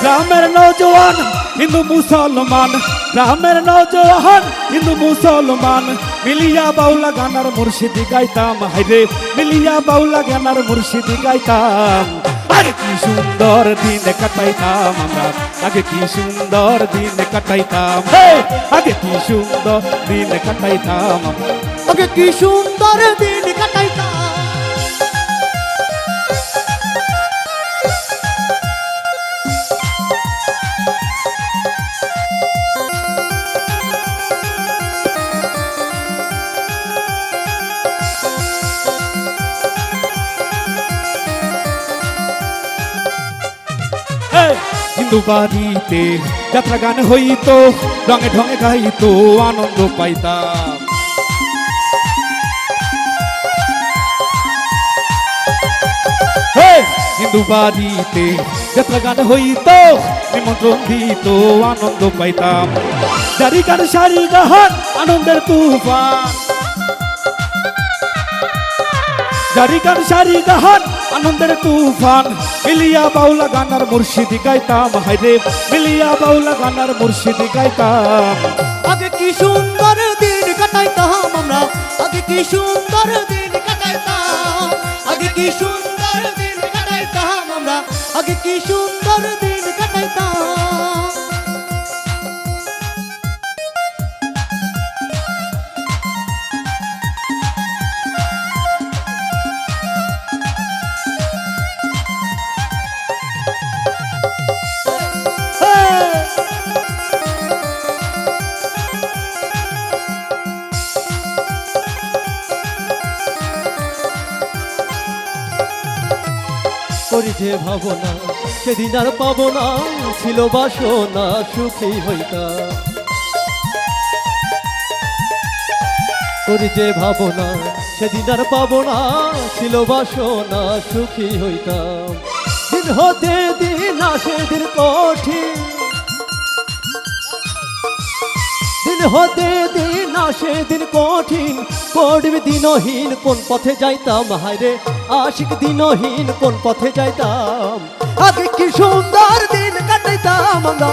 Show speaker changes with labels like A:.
A: গ্রামের নৌজওয়ান হিন্দু মুসলমান, গ্রামের নৌজওয়ান হিন্দু মুসলমান মিলিয়া বাউলা গানার মুর্শিদি গাইতাম, হাইরে মিলিয়া বাউলা গানার মুর্শিদি গাইতাম। আগে কি সুন্দর দিন কাটাইতাম আমরা, আগে কি সুন্দর দিন কাটাইতাম, আগে কি সুন্দর দিন কাটাইতাম,
B: আগে কি সুন্দর দিন কাটাইতাম।
A: হিন্দু বাড়িতে যাত্রা গান হইতো, রঙে ঢঙে গাইতো, আনন্দ পাইতাম। হিন্দু বাড়িতে যাত্রা গান হইতো, নিমন্ত্রণ দিত, আনন্দ পাইতাম। জারি গান সারি গান আনন্দের তুফান, জারি গান সারি গান আনন্দের তুফান মিলিয়া বাউলা গানার মুর্শিদি গাইতাম, হাইরে মিলিয়া বাউলা গানার মুর্শিদি গাইতাম।
B: আগে কি সুন্দর দিন কাটাইতাম আমরা, আগে কি সুন্দর দিন কাটাইতাম, আগে কি সুন্দর দিন কাটাইতাম আমরা, আগে কি সুন্দর দিন কাটাইতাম। করি যে ভাবনা সেদিন আর পাবো না, ছিল বাসনা সুখী হইতাম। করি যে ভাবনা সেদিন আর পাবো না, ছিল বাসনা সুখী হইতাম। দিন হতে দিন আসে দিন কঠিন, দিন হতে দিন আসে দিন কঠিন, পড়বে দিনহীন কোন পথে যাইতাম, হায়রে আশিক দিনহীন কোন পথে যাইতাম। আগে কি সুন্দর দিন কাটাইতাম আমরা,